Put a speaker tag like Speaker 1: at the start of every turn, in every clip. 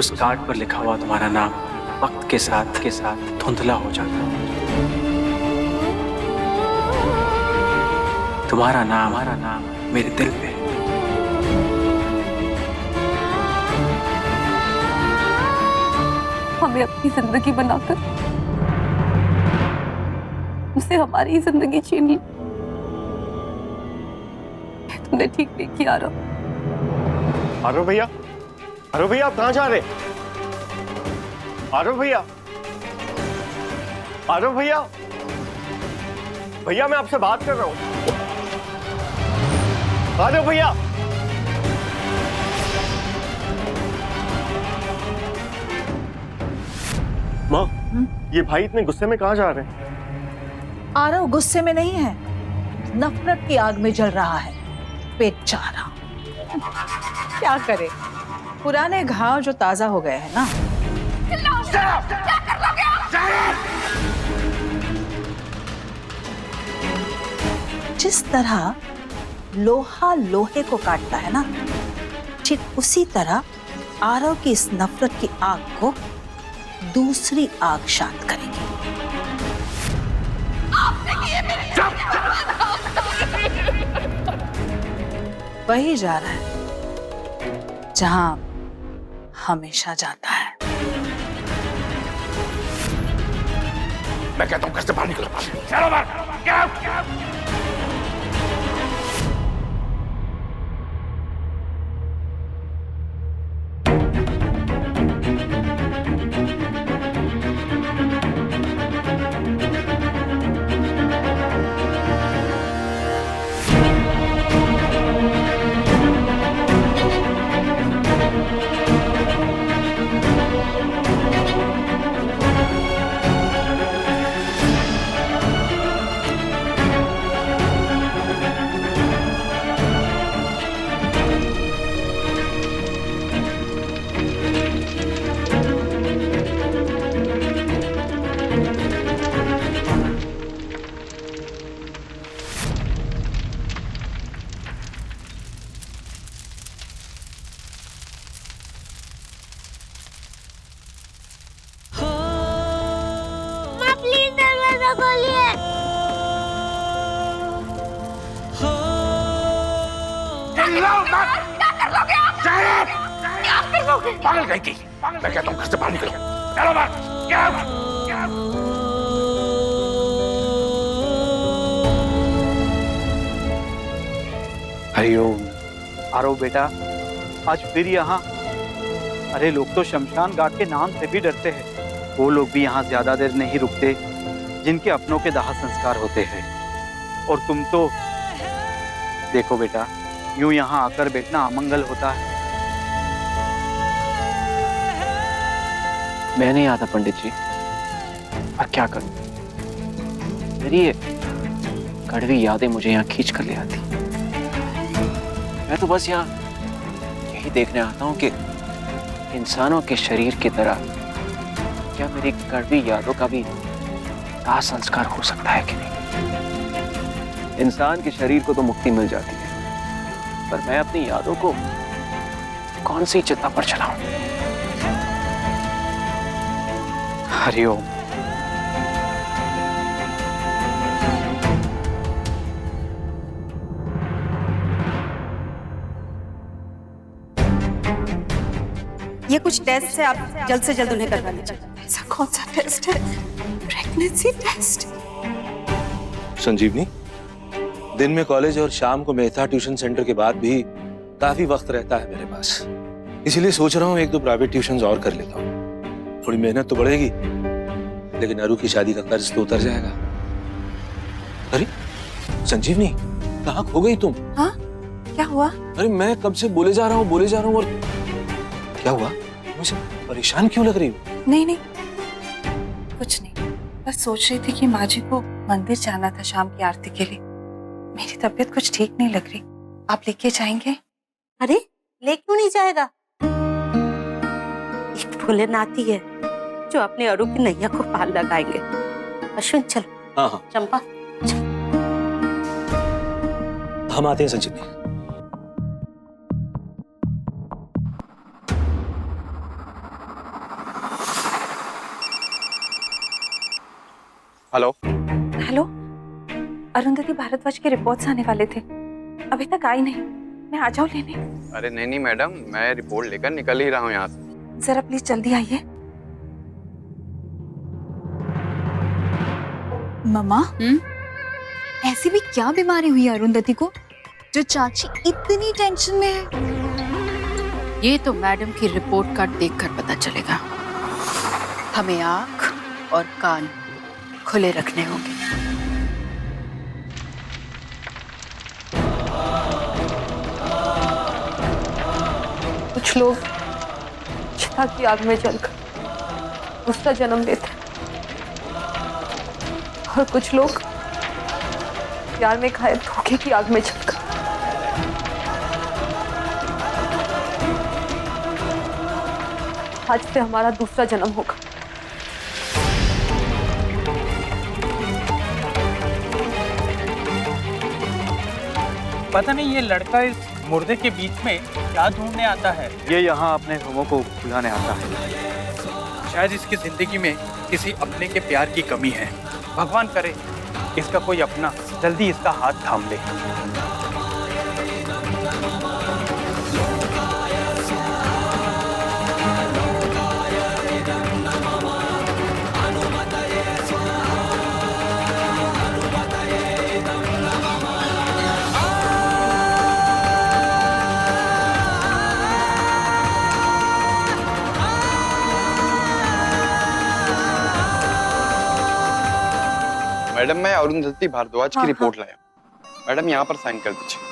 Speaker 1: उस कार्ड पर लिखा हुआ तुम्हारा नाम वक्त के साथ धुंधला हो जाता है। तुम्हारा नाम मेरे दिल पे है।
Speaker 2: हमें अपनी जिंदगी बनाकर उसे हमारी जिंदगी छीन ली। तुमने ठीक नहीं किया
Speaker 3: आरव भैया, आप कहाँ जा रहे? आरव भैया, भैया मैं आपसे बात कर रहा हूँ। आरव भैया, माँ, ये भाई इतने गुस्से में कहाँ जा रहे हैं?
Speaker 4: आरव गुस्से में नहीं है, नफरत की आग में जल रहा है, बेचारा। क्या करे, पुराने घाव जो ताजा हो गए हैं ना।
Speaker 2: क्या कर लोगे आप?
Speaker 4: जिस तरह लोहा लोहे को काटता है ना, ठीक उसी तरह आरव की इस नफरत की आग को दूसरी आग शांत करेगी। वही जा रहा है जहां हमेशा जाता है।
Speaker 5: मैं कहता हूं घर से बाहर निकलो। चलो बाहर। पागल कहीं की। मैं कहता हूं घर से बाहर निकलो। चलो बाहर।
Speaker 1: हरिओम। आरव बेटा, आज फिर यहाँ? अरे लोग तो शमशान घाट के नाम से भी डरते हैं। वो लोग भी यहाँ ज्यादा देर नहीं रुकते जिनके अपनों के दाह संस्कार होते हैं। और तुम तो देखो बेटा, यूं यहाँ आकर बैठना अमंगल होता है। मैं नहीं आता पंडित जी, और क्या करूं? मेरी ये कड़वी यादें मुझे यहाँ खींच कर ले आती। मैं तो बस यहाँ यही देखने आता हूँ कि इंसानों के शरीर की तरह क्या मेरी कड़वी यादों का भी दाह संस्कार हो सकता है कि नहीं? इंसान के शरीर को तो मुक्ति मिल जाती है, पर मैं अपनी यादों को कौन सी चिता पर चलाऊं? हरिओम।
Speaker 2: ये कुछ टेस्ट है, आप जल्द से जल्द उन्हें करवा लीजिए। ऐसा कौन सा टेस्ट है? Pregnancy test?
Speaker 6: संजीवनी, दिन में कॉलेज और शाम को मेहता ट्यूशन सेंटर के बाद भी काफी वक्त रहता है मेरे पास, इसीलिए सोच रहा हूँ एक दो प्राइवेट ट्यूशंस और कर लेता हूँ। थोड़ी मेहनत तो बढ़ेगी, लेकिन अरु की शादी का कर्ज तो उतर जाएगा। अरे संजीवनी, कहाँ खो गई तुम?
Speaker 2: हाँ, क्या हुआ?
Speaker 6: अरे मैं कब से बोले जा रहा हूँ और क्या हुआ? मुझे परेशान क्यों लग रही हो?
Speaker 2: नहीं, कुछ नहीं, बस सोच रही थी कि माँ जी को मंदिर जाना था शाम की आरती के लिए। मेरी तबीयत कुछ ठीक नहीं लग रही, आप लेके जाएंगे?
Speaker 7: अरे ले क्यों नहीं जाएगा? एक भोलेनाथ ही है जो अपने अरु की नैया को पार लगाएंगे। अश्विन चलो।
Speaker 6: हाँ।
Speaker 7: चंपा चल।
Speaker 6: हम आते हैं संजीवनी।
Speaker 8: हेलो।
Speaker 2: हेलो, अरुंधति भारद्वाज के रिपोर्ट्स आने वाले थे, अभी तक आई नहीं। मैं आ जाऊं लेने?
Speaker 8: अरे नहीं मैडम, मैं रिपोर्ट लेकर निकल ही रहा हूँ यहाँ से।
Speaker 2: जरा प्लीज जल्दी आइए।
Speaker 9: मम्मा, ऐसी भी क्या बीमारी हुई है अरुंधति को जो चाची इतनी टेंशन में है?
Speaker 10: ये तो मैडम की रिपोर्ट कार्ड देखकर पता चलेगा। हमें आंख और कान खुले रखने होंगे।
Speaker 11: कुछ लोग चिता की आग में जलकर दूसरा जन्म लेते हैं और कुछ लोग प्यार में खाए धोखे की आग में जलकर। आज से हमारा दूसरा जन्म होगा।
Speaker 12: पता नहीं ये लड़का इस मुर्दे के बीच में क्या ढूंढने आता है।
Speaker 3: ये यहाँ अपने गमों को भुलाने आता है।
Speaker 12: शायद इसकी जिंदगी में किसी अपने के प्यार की कमी है। भगवान करे इसका कोई अपना जल्दी इसका हाथ थाम ले।
Speaker 8: मैडम, मैं अरुंधति भारद्वाज की रिपोर्ट लाया। मैडम, यहाँ पर साइन कर दीजिए।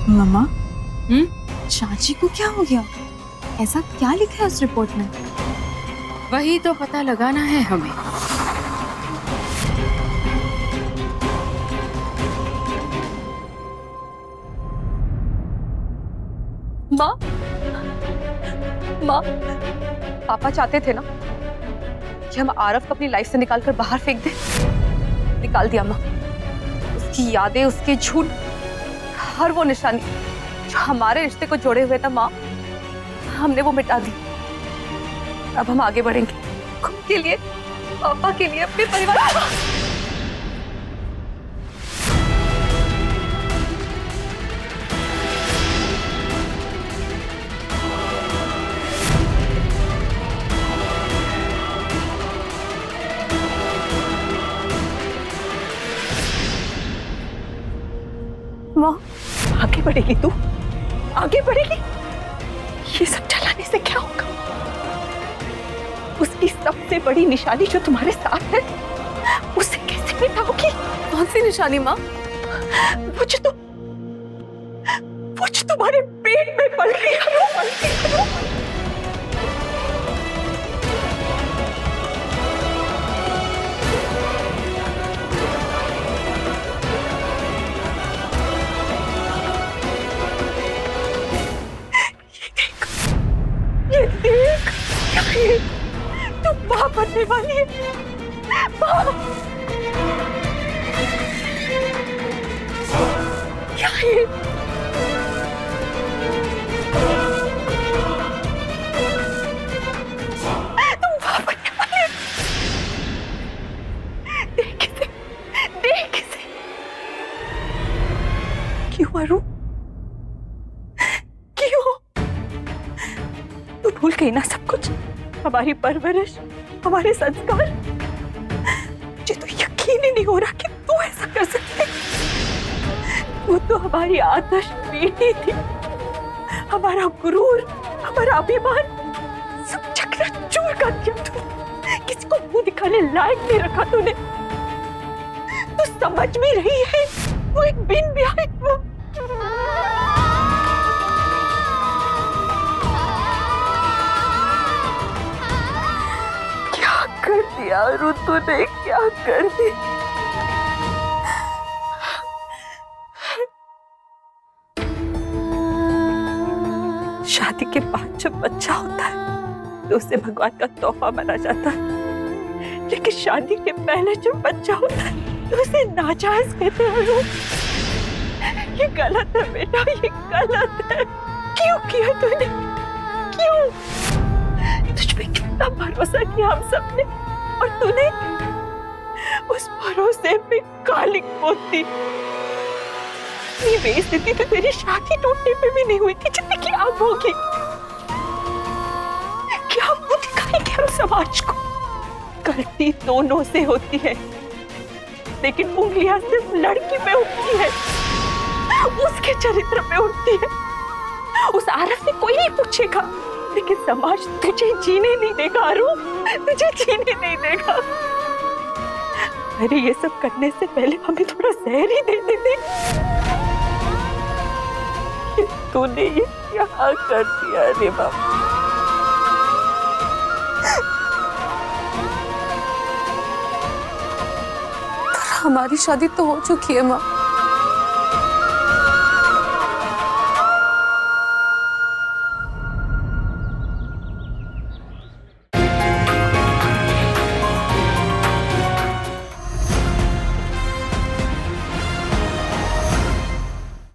Speaker 9: मम्मा, चाची को क्या हो गया? ऐसा क्या लिखा है उस रिपोर्ट में?
Speaker 10: वही तो पता लगाना है हमें।
Speaker 11: माँ, माँ, पापा चाहते थे ना कि हम आरव को अपनी लाइफ से निकालकर बाहर फेंक दें। निकाल दिया माँ। उसकी यादें, उसके झूठ, हर वो निशानी जो हमारे रिश्ते को जोड़े हुए था माँ, हमने वो मिटा दी। अब हम आगे बढ़ेंगे, खुद के लिए, पापा के लिए, अपने परिवार। माँ, आगे बढ़ेगी तू? आगे बढ़ेगी? ये सब चलाने से क्या होगा? उसकी सबसे बड़ी निशानी जो तुम्हारे साथ है, उसे कैसे मिटाओगी? कौन सी निशानी माँ? वो जो तुम्हारे पेट में पल रही है, वो पल रही है। तुम मां बनने वाली है। मां, क्या है? तुम मां बनने वाली है। देख इसे, देख इसे। क्यों अरु? क्यों? तू भूल गई ना सब कुछ? हमारी परवरिश, हमारे संस्कार। मुझे तो यकीन ही नहीं हो रहा कि तू ऐसा कर सकती। तू तो हमारी आदर्श बेटी थी, हमारा गुरूर, हमारा अभिमान सब चकनाचूर कर दिया तूने। किसी को मुंह दिखाने लायक नहीं रखा तूने। तू समझ भी रही है वो एक बिन ब्याह वो क्या कर दिया अरुण तूने, क्या कर दिया? शादी के बाद जब बच्चा होता है तो उसे भगवान का तोहफा माना जाता है, लेकिन शादी के पहले जब बच्चा होता है तो उसे नाजायज कहते हैं। ये गलत है बेटा, ये गलत है। क्यों किया तूने, क्यों? तुझ पे कितना भरोसा किया हम सबने, और तूने उस भरोसे पे कालिक पोती। ये बेइज्जती तो तेरी शादी टूटने पे भी नहीं हुई थी जितनी कि अब होगी। क्या वो दिखाएंगे हम समाज को? गलती दोनों से होती है, लेकिन उंगलियां सिर्फ लड़की पे उठती है, उसके चरित्र पे उठती है। उस आरफ से कोई नहीं पूछेगा, लेकिन समाज तुझे जीने नहीं देगा अरुण, तुझे जीने नहीं देगा। अरे ये सब करने से पहले हमें थोड़ा जहर ही दे देते। तूने ये क्या कर दिया रे बाबा?
Speaker 9: हमारी शादी तो हो चुकी है माँ,